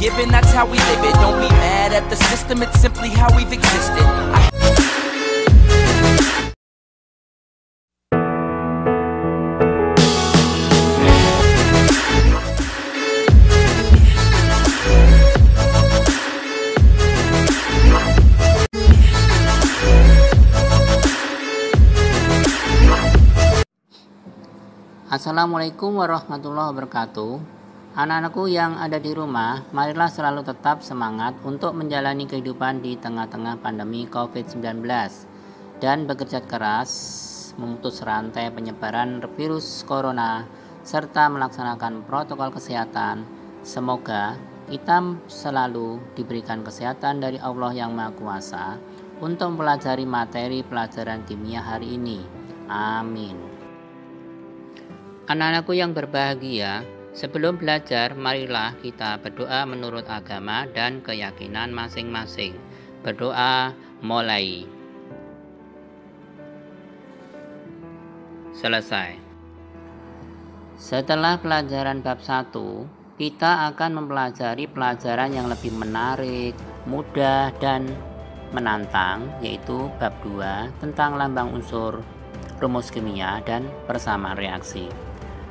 given, that's how we live it. Don't be mad at the system, it's simply how we've existed. Assalamualaikum warahmatullahi wabarakatuh. Anak-anakku yang ada di rumah, marilah selalu tetap semangat untuk menjalani kehidupan di tengah-tengah pandemi COVID-19 dan bekerja keras memutus rantai penyebaran virus corona serta melaksanakan protokol kesehatan. Semoga kita selalu diberikan kesehatan dari Allah yang Maha Kuasa untuk mempelajari materi pelajaran kimia hari ini. Amin. Anak-anakku yang berbahagia, sebelum belajar, marilah kita berdoa menurut agama dan keyakinan masing-masing. Berdoa mulai. Selesai. Setelah pelajaran bab 1, kita akan mempelajari pelajaran yang lebih menarik, mudah, dan menantang, yaitu bab 2 tentang lambang unsur, rumus kimia, dan persamaan reaksi.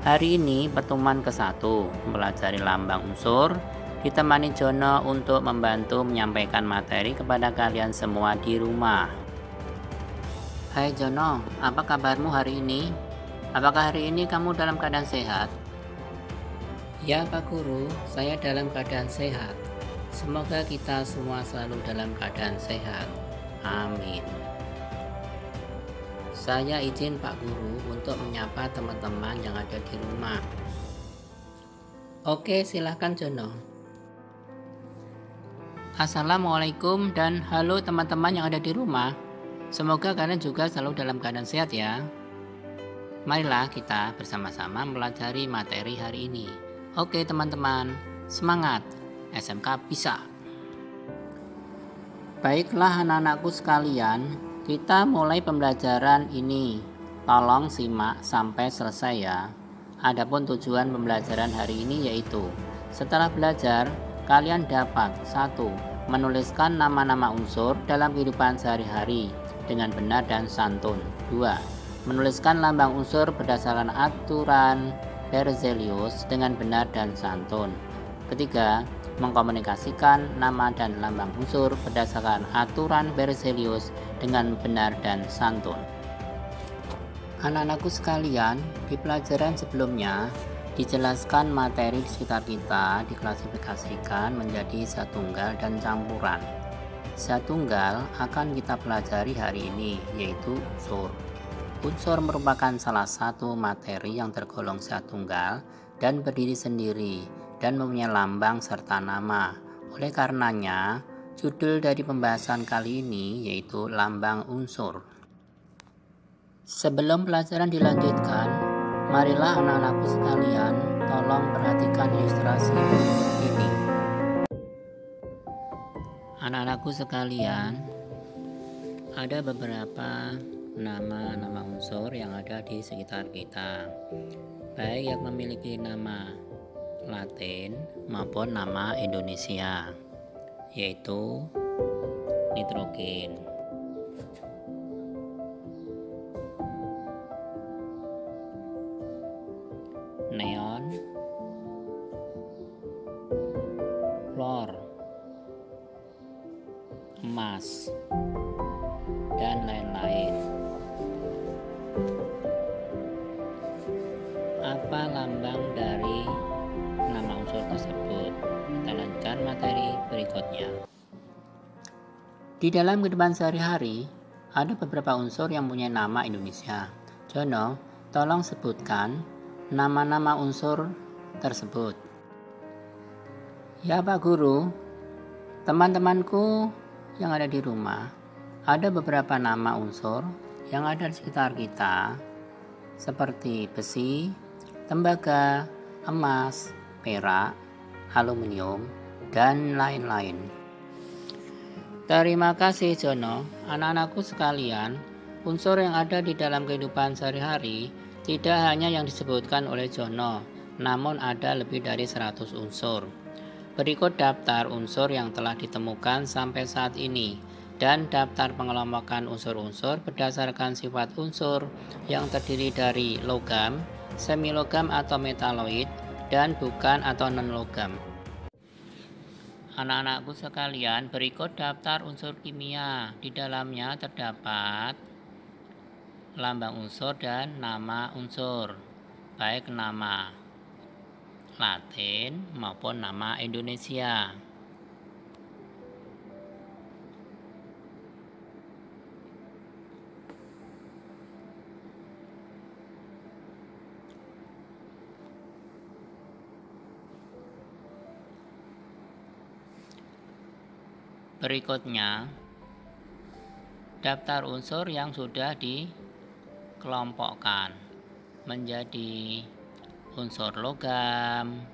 Hari ini pertemuan ke-1 mempelajari lambang unsur, ditemani Jono untuk membantu menyampaikan materi kepada kalian semua di rumah. Hai Jono, apa kabarmu hari ini? Apakah hari ini kamu dalam keadaan sehat? Ya Pak Guru, saya dalam keadaan sehat. Semoga kita semua selalu dalam keadaan sehat. Amin. Saya izin Pak Guru untuk menyapa teman-teman yang ada di rumah. Oke, silahkan Jono. Assalamualaikum dan halo teman-teman yang ada di rumah. Semoga kalian juga selalu dalam keadaan sehat ya. Marilah kita bersama-sama mempelajari materi hari ini. Oke teman-teman, semangat, SMK bisa. Baiklah anak-anakku sekalian, kita mulai pembelajaran ini. Tolong simak sampai selesai ya. Adapun tujuan pembelajaran hari ini yaitu, setelah belajar, kalian dapat 1. Menuliskan nama-nama unsur dalam kehidupan sehari-hari dengan benar dan santun. 2. Menuliskan lambang unsur berdasarkan aturan Berzelius dengan benar dan santun. 3. Mengkomunikasikan nama dan lambang unsur berdasarkan aturan Berzelius dengan benar dan santun. Anak-anakku sekalian, di pelajaran sebelumnya dijelaskan materi di sekitar kita diklasifikasikan menjadi zat tunggal dan campuran. Zat tunggal akan kita pelajari hari ini, yaitu unsur. Unsur merupakan salah satu materi yang tergolong zat tunggal dan berdiri sendiri dan mempunyai lambang serta nama. Oleh karenanya, judul dari pembahasan kali ini yaitu lambang unsur. Sebelum pelajaran dilanjutkan, marilah anak-anakku sekalian tolong perhatikan ilustrasi ini. Anak-anakku sekalian, ada beberapa nama unsur yang ada di sekitar kita, baik yang memiliki nama Latin maupun nama Indonesia, yaitu nitrogen, neon, klor, emas, dan lain-lain. Apa lambang dari nama unsur tersebut? Kita lanjutkan materi berikutnya. Di dalam kehidupan sehari-hari, ada beberapa unsur yang punya nama Indonesia. Jono, tolong sebutkan nama-nama unsur tersebut. Ya Pak Guru, teman-temanku yang ada di rumah, ada beberapa nama unsur yang ada di sekitar kita, seperti besi, tembaga, emas, perak, aluminium, dan lain-lain. Terima kasih Jono. Anak-anakku sekalian, unsur yang ada di dalam kehidupan sehari-hari tidak hanya yang disebutkan oleh Jono, namun ada lebih dari 100 unsur. Berikut daftar unsur yang telah ditemukan sampai saat ini dan daftar pengelompokan unsur-unsur berdasarkan sifat unsur yang terdiri dari logam, semilogam atau metaloid, dan bukan atau non-logam. Anak-anakku sekalian, berikut daftar unsur kimia. Di dalamnya terdapat lambang unsur dan nama unsur, baik nama Latin maupun nama Indonesia. Berikutnya, daftar unsur yang sudah dikelompokkan menjadi unsur logam,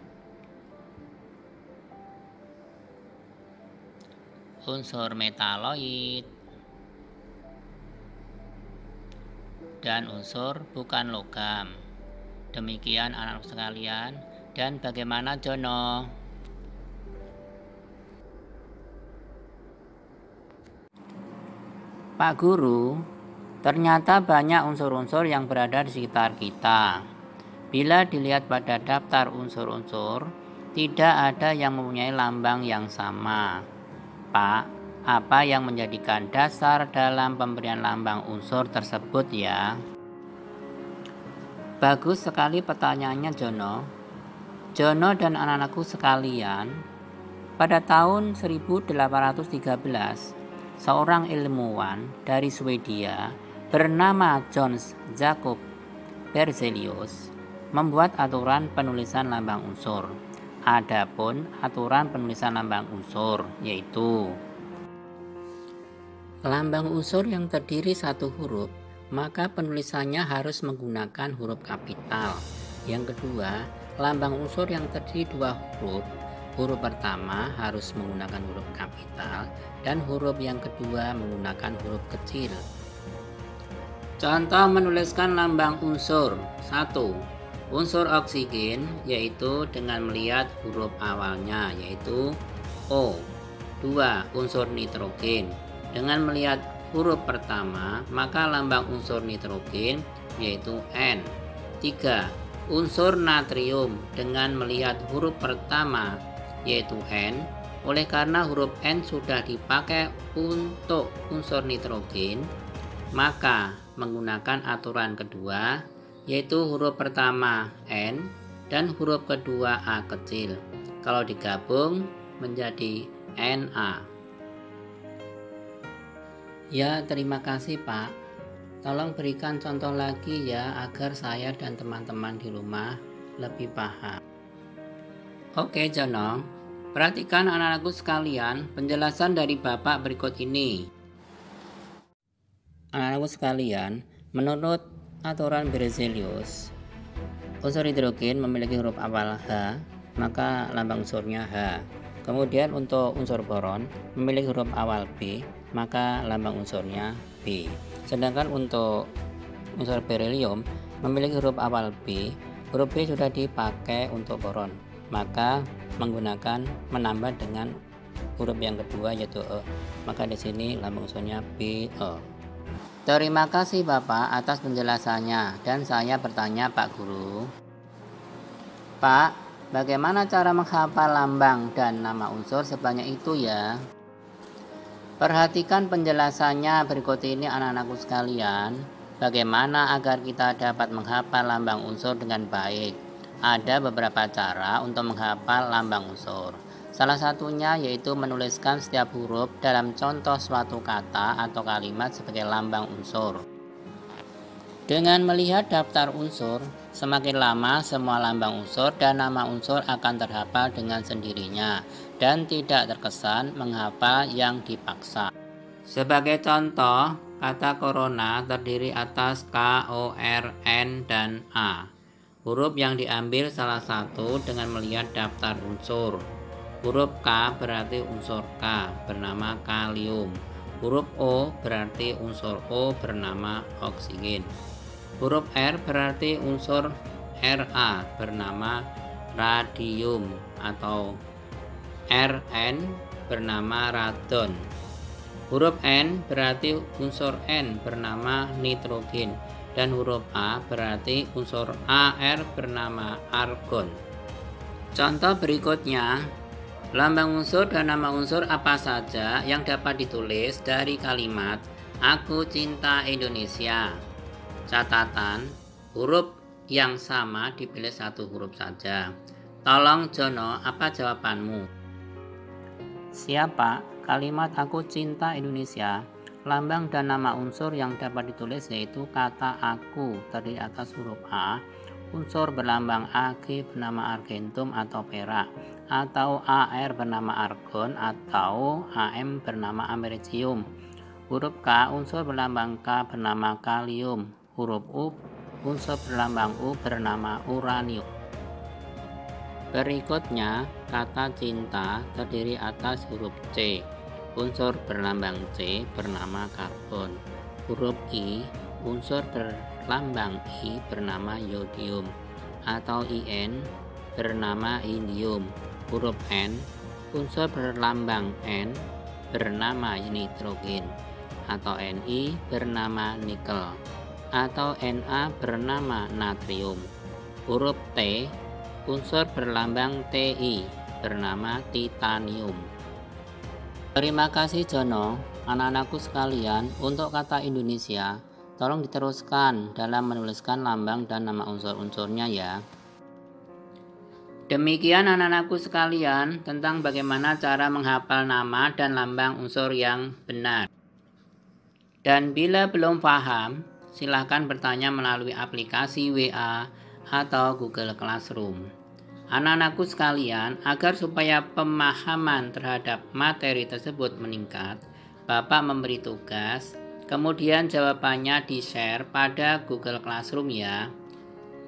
unsur metaloid, dan unsur bukan logam. Demikian anak-anak sekalian. Dan bagaimana Jono? Pak Guru, ternyata banyak unsur-unsur yang berada di sekitar kita. Bila dilihat pada daftar unsur-unsur, tidak ada yang mempunyai lambang yang sama. Pak, apa yang menjadikan dasar dalam pemberian lambang unsur tersebut ya? Bagus sekali pertanyaannya Jono. Jono dan anak-anakku sekalian, pada tahun 1813, seorang ilmuwan dari Swedia bernama Johannes Jacob Berzelius membuat aturan penulisan lambang unsur. Adapun aturan penulisan lambang unsur yaitu lambang unsur yang terdiri satu huruf, maka penulisannya harus menggunakan huruf kapital. Yang kedua, lambang unsur yang terdiri dua huruf, huruf pertama harus menggunakan huruf kapital dan huruf yang kedua menggunakan huruf kecil. Contoh menuliskan lambang unsur. 1. Unsur oksigen yaitu dengan melihat huruf awalnya yaitu O. 2. Unsur nitrogen dengan melihat huruf pertama maka lambang unsur nitrogen yaitu N. 3. Unsur natrium dengan melihat huruf pertama yaitu N. Oleh karena huruf N sudah dipakai untuk unsur nitrogen, maka menggunakan aturan kedua yaitu huruf pertama N dan huruf kedua A kecil. Kalau digabung menjadi Na. Ya, terima kasih Pak. Tolong berikan contoh lagi ya agar saya dan teman-teman di rumah lebih paham. Oke Jono, perhatikan anak-anakku sekalian penjelasan dari Bapak berikut ini. Anak-anakku sekalian, menurut aturan Berzelius, unsur hidrogen memiliki huruf awal H, maka lambang unsurnya H. Kemudian untuk unsur boron memiliki huruf awal B, maka lambang unsurnya B. Sedangkan untuk unsur berilium memiliki huruf awal B, huruf B sudah dipakai untuk boron, maka menggunakan menambah dengan huruf yang kedua yaitu E. Maka di sini lambang unsurnya BE. Terima kasih Bapak atas penjelasannya dan saya bertanya Pak Guru. Pak, bagaimana cara menghafal lambang dan nama unsur sebanyak itu ya? Perhatikan penjelasannya berikut ini anak-anakku sekalian. Bagaimana agar kita dapat menghafal lambang unsur dengan baik? Ada beberapa cara untuk menghafal lambang unsur. Salah satunya yaitu menuliskan setiap huruf dalam contoh suatu kata atau kalimat sebagai lambang unsur. Dengan melihat daftar unsur, semakin lama semua lambang unsur dan nama unsur akan terhafal dengan sendirinya dan tidak terkesan menghafal yang dipaksa. Sebagai contoh, kata corona terdiri atas K, O, R, N, dan A. Huruf yang diambil salah satu dengan melihat daftar unsur. Huruf K berarti unsur K bernama kalium. Huruf O berarti unsur O bernama oksigen. Huruf R berarti unsur Ra bernama radium atau Rn bernama radon. Huruf N berarti unsur N bernama nitrogen, dan huruf A berarti unsur Ar bernama argon. Contoh berikutnya, lambang unsur dan nama unsur apa saja yang dapat ditulis dari kalimat Aku cinta Indonesia. Catatan, huruf yang sama dipilih satu huruf saja. Tolong Jono, apa jawabanmu? Siapa? Kalimat Aku cinta Indonesia. Lambang dan nama unsur yang dapat ditulis yaitu kata Aku terdiri atas huruf A, unsur berlambang Ag bernama argentum atau perak, atau Ar bernama argon, atau Am bernama americium. Huruf K unsur berlambang K bernama kalium. Huruf U unsur berlambang U bernama uranium. Berikutnya, kata cinta terdiri atas huruf C. Unsur berlambang C bernama karbon. Huruf I unsur berlambang I bernama yodium atau In bernama indium. Huruf N unsur berlambang N bernama nitrogen atau Ni bernama nikel atau Na bernama natrium. Huruf T unsur berlambang Ti bernama titanium. Terima kasih Jono. Anak-anakku sekalian, untuk kata Indonesia tolong diteruskan dalam menuliskan lambang dan nama unsur-unsurnya ya. Demikian anak-anakku sekalian tentang bagaimana cara menghafal nama dan lambang unsur yang benar. Dan bila belum paham, silahkan bertanya melalui aplikasi WA atau Google Classroom. Anak-anakku sekalian, agar supaya pemahaman terhadap materi tersebut meningkat, Bapak memberi tugas, kemudian jawabannya di-share pada Google Classroom ya,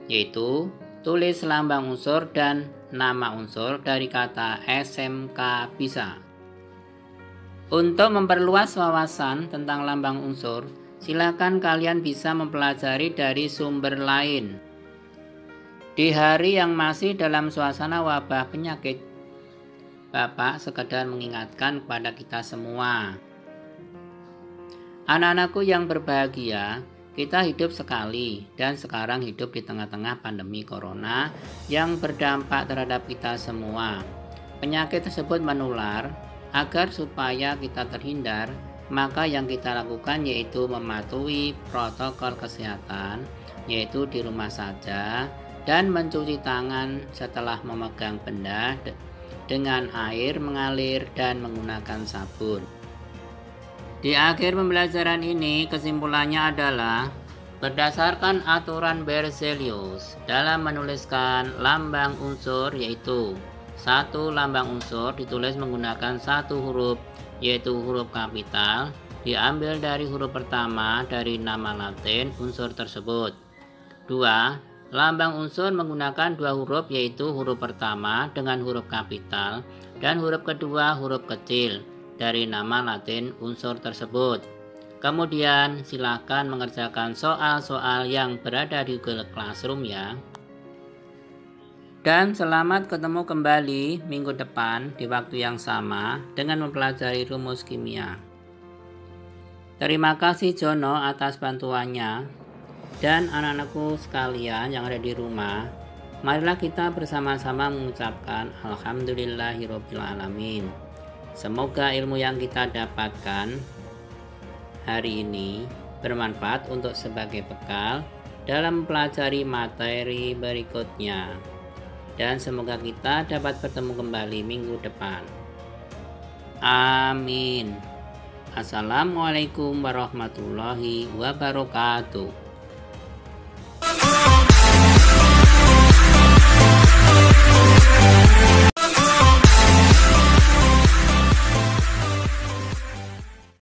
yaitu tulis lambang unsur dan nama unsur dari kata SMK bisa. Untuk memperluas wawasan tentang lambang unsur, silakan kalian bisa mempelajari dari sumber lain. Di hari yang masih dalam suasana wabah penyakit, Bapak sekedar mengingatkan kepada kita semua. Anak-anakku yang berbahagia, kita hidup sekali dan sekarang hidup di tengah-tengah pandemi corona yang berdampak terhadap kita semua. Penyakit tersebut menular. Agar supaya kita terhindar, maka yang kita lakukan yaitu mematuhi protokol kesehatan, yaitu di rumah saja, dan mencuci tangan setelah memegang benda dengan air mengalir dan menggunakan sabun. Di akhir pembelajaran ini, kesimpulannya adalah berdasarkan aturan Berzelius dalam menuliskan lambang unsur, yaitu satu lambang unsur ditulis menggunakan satu huruf, yaitu huruf kapital, diambil dari huruf pertama dari nama Latin unsur tersebut. 2. Lambang unsur menggunakan dua huruf, yaitu huruf pertama dengan huruf kapital dan huruf kedua huruf kecil dari nama Latin unsur tersebut. Kemudian silakan mengerjakan soal-soal yang berada di Google Classroom ya. Dan selamat ketemu kembali minggu depan di waktu yang sama dengan mempelajari rumus kimia. Terima kasih Jono atas bantuannya. Dan anak-anakku sekalian yang ada di rumah, marilah kita bersama-sama mengucapkan Alhamdulillahirobbilalamin. Semoga ilmu yang kita dapatkan hari ini bermanfaat untuk sebagai bekal dalam mempelajari materi berikutnya. Dan semoga kita dapat bertemu kembali minggu depan. Amin. Assalamualaikum warahmatullahi wabarakatuh.